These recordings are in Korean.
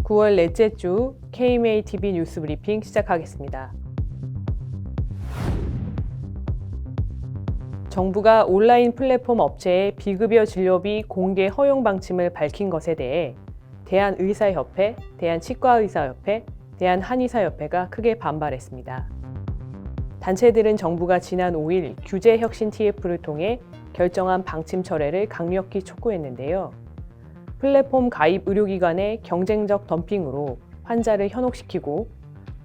9월 넷째 주 KMATV 뉴스 브리핑 시작하겠습니다. 정부가 온라인 플랫폼 업체의 비급여 진료비 공개 허용 방침을 밝힌 것에 대해 대한의사협회, 대한치과의사협회, 대한한의사협회가 크게 반발했습니다. 단체들은 정부가 지난 5일 규제혁신 TF를 통해 결정한 방침 철회를 강력히 촉구했는데요. 플랫폼 가입 의료기관의 경쟁적 덤핑으로 환자를 현혹시키고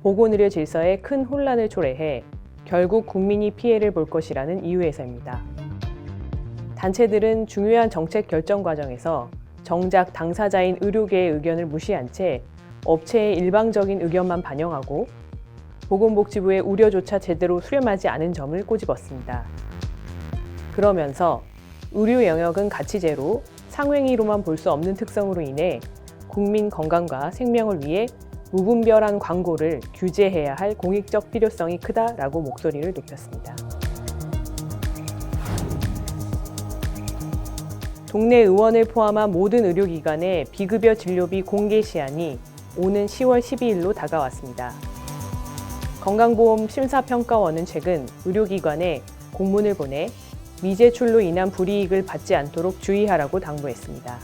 보건의료 질서에 큰 혼란을 초래해 결국 국민이 피해를 볼 것이라는 이유에서입니다. 단체들은 중요한 정책 결정 과정에서 정작 당사자인 의료계의 의견을 무시한 채 업체의 일방적인 의견만 반영하고 보건복지부의 우려조차 제대로 수렴하지 않은 점을 꼬집었습니다. 그러면서 의료 영역은 가치제로 상행위로만 볼 수 없는 특성으로 인해 국민 건강과 생명을 위해 무분별한 광고를 규제해야 할 공익적 필요성이 크다라고 목소리를 높였습니다. 동네 의원을 포함한 모든 의료기관의 비급여 진료비 공개 시한이 오는 10월 12일로 다가왔습니다. 건강보험심사평가원은 최근 의료기관에 공문을 보내 미제출로 인한 불이익을 받지 않도록 주의하라고 당부했습니다.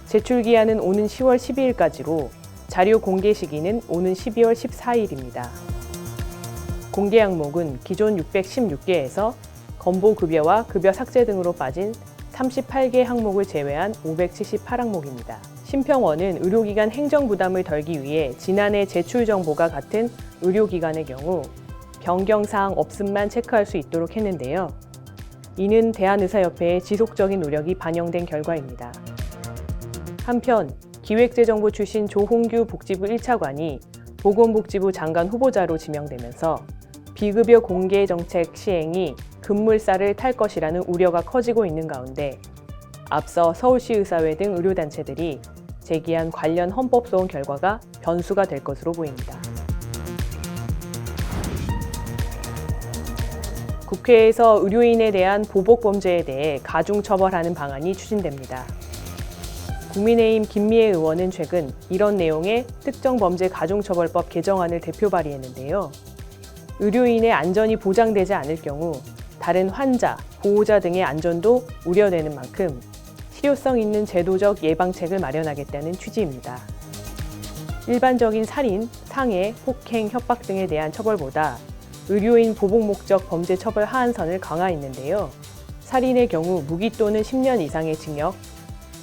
제출기한은 오는 10월 12일까지로 자료 공개 시기는 오는 12월 14일입니다. 공개 항목은 기존 616개에서 건보급여와 급여 삭제 등으로 빠진 38개 항목을 제외한 578항목입니다. 심평원은 의료기관 행정부담을 덜기 위해 지난해 제출 정보가 같은 의료기관의 경우 변경사항 없음만 체크할 수 있도록 했는데요. 이는 대한의사협회의 지속적인 노력이 반영된 결과입니다. 한편 기획재정부 출신 조홍규 복지부 1차관이 보건복지부 장관 후보자로 지명되면서 비급여 공개 정책 시행이 급물살을 탈 것이라는 우려가 커지고 있는 가운데 앞서 서울시의사회 등 의료단체들이 제기한 관련 헌법소원 결과가 변수가 될 것으로 보입니다. 국회에서 의료인에 대한 보복범죄에 대해 가중처벌하는 방안이 추진됩니다. 국민의힘 김미애 의원은 최근 이런 내용의 특정범죄 가중처벌법 개정안을 대표 발의했는데요. 의료인의 안전이 보장되지 않을 경우 다른 환자, 보호자 등의 안전도 우려되는 만큼 실효성 있는 제도적 예방책을 마련하겠다는 취지입니다. 일반적인 살인, 상해, 폭행, 협박 등에 대한 처벌보다 의료인 보복 목적 범죄 처벌 하한선을 강화했는데요. 살인의 경우 무기 또는 10년 이상의 징역,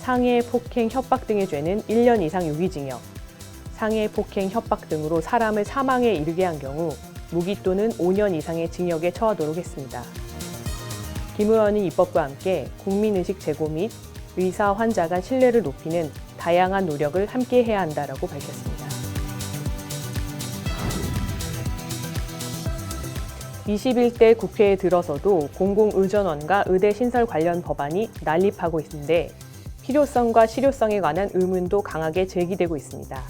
상해, 폭행, 협박 등의 죄는 1년 이상 유기징역, 상해, 폭행, 협박 등으로 사람을 사망에 이르게 한 경우 무기 또는 5년 이상의 징역에 처하도록 했습니다. 김 의원은 입법과 함께 국민의식 제고 및 의사, 환자 간 신뢰를 높이는 다양한 노력을 함께 해야 한다라고 밝혔습니다. 21대 국회에 들어서도 공공의전원과 의대 신설 관련 법안이 난립하고 있는데 필요성과 실효성에 관한 의문도 강하게 제기되고 있습니다.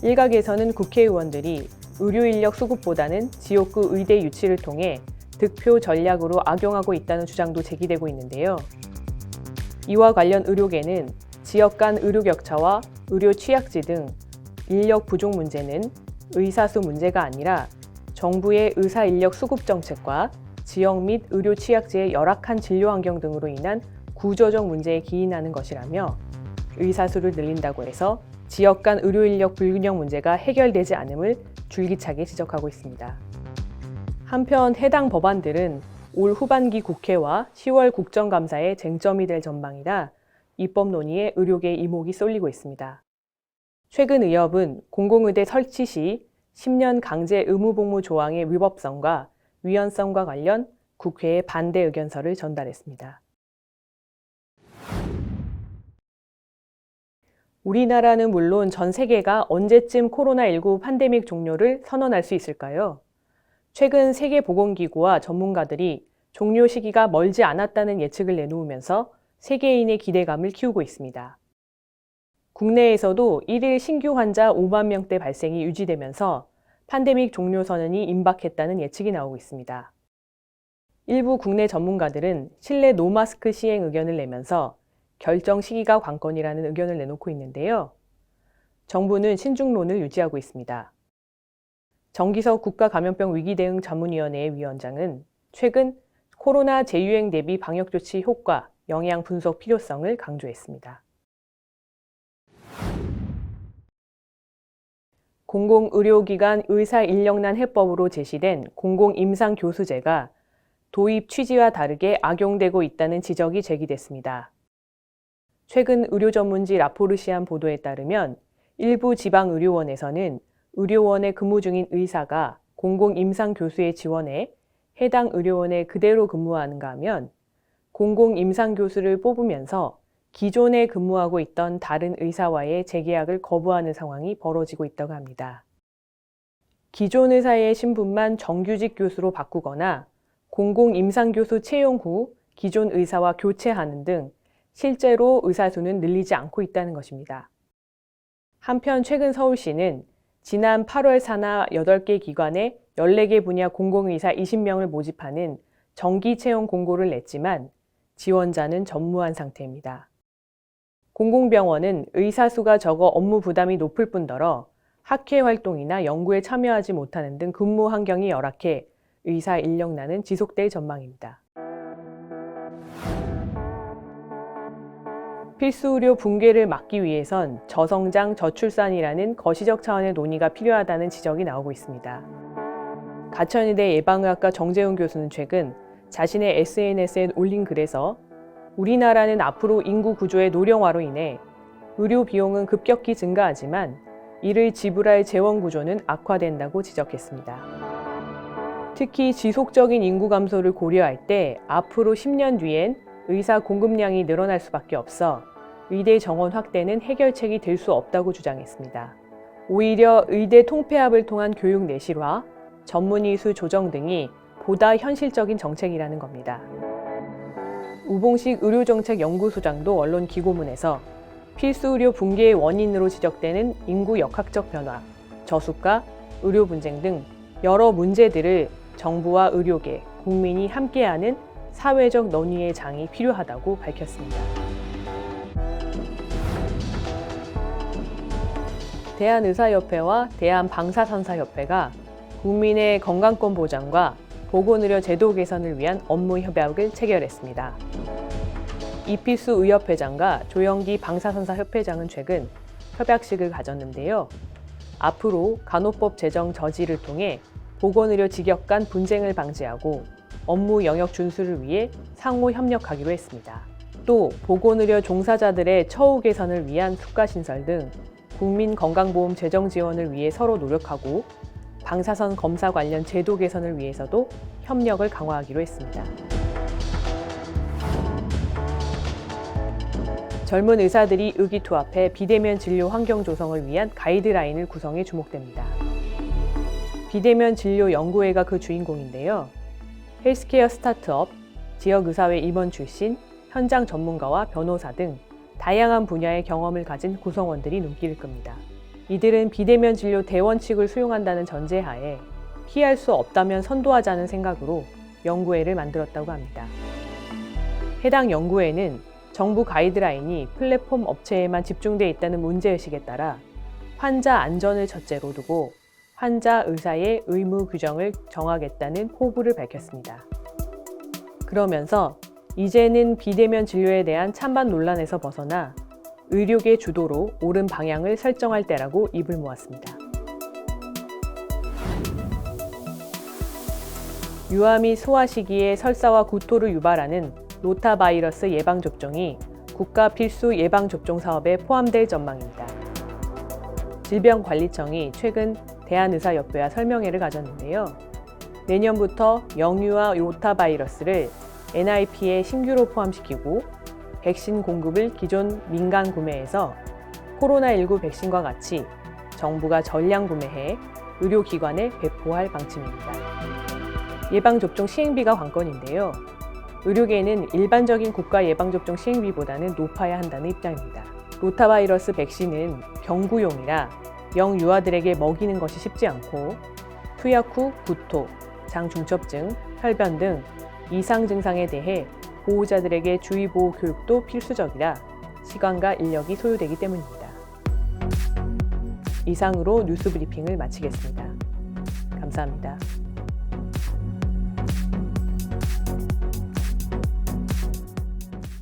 일각에서는 국회의원들이 의료인력 수급보다는 지역구 의대 유치를 통해 득표 전략으로 악용하고 있다는 주장도 제기되고 있는데요. 이와 관련 의료계는 지역 간 의료 격차와 의료 취약지 등 인력 부족 문제는 의사수 문제가 아니라 정부의 의사 인력 수급 정책과 지역 및 의료 취약지의 열악한 진료 환경 등으로 인한 구조적 문제에 기인하는 것이라며 의사수를 늘린다고 해서 지역 간 의료 인력 불균형 문제가 해결되지 않음을 줄기차게 지적하고 있습니다. 한편 해당 법안들은 올 후반기 국회와 10월 국정감사의 쟁점이 될 전망이라 입법 논의에 의료계 이목이 쏠리고 있습니다. 최근 의협은 공공의대 설치 시 10년 강제 의무복무 조항의 위법성과 위헌성과 관련 국회에 반대 의견서를 전달했습니다. 우리나라는 물론 전 세계가 언제쯤 코로나19 팬데믹 종료를 선언할 수 있을까요? 최근 세계보건기구와 전문가들이 종료 시기가 멀지 않았다는 예측을 내놓으면서 세계인의 기대감을 키우고 있습니다. 국내에서도 1일 신규 환자 5만 명대 발생이 유지되면서 팬데믹 종료 선언이 임박했다는 예측이 나오고 있습니다. 일부 국내 전문가들은 실내 노마스크 시행 의견을 내면서 결정 시기가 관건이라는 의견을 내놓고 있는데요. 정부는 신중론을 유지하고 있습니다. 정기석 국가감염병 위기대응 전문위원회 위원장은 최근 코로나 재유행 대비 방역조치 효과, 영향 분석 필요성을 강조했습니다. 공공의료기관 의사인력난 해법으로 제시된 공공임상교수제가 도입 취지와 다르게 악용되고 있다는 지적이 제기됐습니다. 최근 의료전문지 라포르시안 보도에 따르면 일부 지방의료원에서는 의료원에 근무 중인 의사가 공공임상교수에 지원해 해당 의료원에 그대로 근무하는가 하면 공공임상교수를 뽑으면서 기존에 근무하고 있던 다른 의사와의 재계약을 거부하는 상황이 벌어지고 있다고 합니다. 기존 의사의 신분만 정규직 교수로 바꾸거나 공공임상교수 채용 후 기존 의사와 교체하는 등 실제로 의사 수는 늘리지 않고 있다는 것입니다. 한편 최근 서울시는 지난 8월 산하 8개 기관에 14개 분야 공공의사 20명을 모집하는 정기 채용 공고를 냈지만 지원자는 전무한 상태입니다. 공공병원은 의사 수가 적어 업무 부담이 높을 뿐더러 학회 활동이나 연구에 참여하지 못하는 등 근무 환경이 열악해 의사 인력난은 지속될 전망입니다. 필수의료 붕괴를 막기 위해선 저성장, 저출산이라는 거시적 차원의 논의가 필요하다는 지적이 나오고 있습니다. 가천의대 예방의학과 정재훈 교수는 최근 자신의 SNS에 올린 글에서 우리나라는 앞으로 인구 구조의 노령화로 인해 의료 비용은 급격히 증가하지만 이를 지불할 재원 구조는 악화된다고 지적했습니다. 특히 지속적인 인구 감소를 고려할 때 앞으로 10년 뒤엔 의사 공급량이 늘어날 수밖에 없어 의대 정원 확대는 해결책이 될 수 없다고 주장했습니다. 오히려 의대 통폐합을 통한 교육 내실화, 전문의 수 조정 등이 보다 현실적인 정책이라는 겁니다. 우봉식 의료정책연구소장도 언론 기고문에서 필수의료 붕괴의 원인으로 지적되는 인구 역학적 변화, 저수가, 의료 분쟁 등 여러 문제들을 정부와 의료계, 국민이 함께하는 사회적 논의의 장이 필요하다고 밝혔습니다. 대한의사협회와 대한방사선사협회가 국민의 건강권 보장과 보건의료 제도 개선을 위한 업무 협약을 체결했습니다. 이필수 의협회장과 조영기 방사선사협회장은 최근 협약식을 가졌는데요. 앞으로 간호법 제정 저지를 통해 보건의료 직역 간 분쟁을 방지하고 업무 영역 준수를 위해 상호 협력하기로 했습니다. 또 보건의료 종사자들의 처우 개선을 위한 수가 신설 등 국민건강보험 재정 지원을 위해 서로 노력하고 방사선 검사 관련 제도 개선을 위해서도 협력을 강화하기로 했습니다. 젊은 의사들이 의기투합해 비대면 진료 환경 조성을 위한 가이드라인을 구성해 주목됩니다. 비대면 진료 연구회가 그 주인공인데요. 헬스케어 스타트업, 지역의사회 임원 출신, 현장 전문가와 변호사 등 다양한 분야의 경험을 가진 구성원들이 눈길을 끕니다. 이들은 비대면 진료 대원칙을 수용한다는 전제하에 피할 수 없다면 선도하자는 생각으로 연구회를 만들었다고 합니다. 해당 연구회는 정부 가이드라인이 플랫폼 업체에만 집중돼 있다는 문제의식에 따라 환자 안전을 첫째로 두고 환자 의사의 의무 규정을 정하겠다는 포부를 밝혔습니다. 그러면서 이제는 비대면 진료에 대한 찬반 논란에서 벗어나 의료계 주도로 옳은 방향을 설정할 때라고 입을 모았습니다. 유아 및 소아 시기에 설사와 구토를 유발하는 로타바이러스 예방접종이 국가 필수 예방접종 사업에 포함될 전망입니다. 질병관리청이 최근 대한의사협회와 설명회를 가졌는데요. 내년부터 영유아 로타바이러스를 NIP에 신규로 포함시키고 백신 공급을 기존 민간 구매에서 코로나19 백신과 같이 정부가 전량 구매해 의료기관에 배포할 방침입니다. 예방접종 시행비가 관건인데요. 의료계는 일반적인 국가 예방접종 시행비보다는 높아야 한다는 입장입니다. 로타바이러스 백신은 경구용이라 영유아들에게 먹이는 것이 쉽지 않고 투약 후 구토, 장중첩증, 혈변 등 이상 증상에 대해 보호자들에게 주의보호 교육도 필수적이라 시간과 인력이 소요되기 때문입니다. 이상으로 뉴스 브리핑을 마치겠습니다. 감사합니다.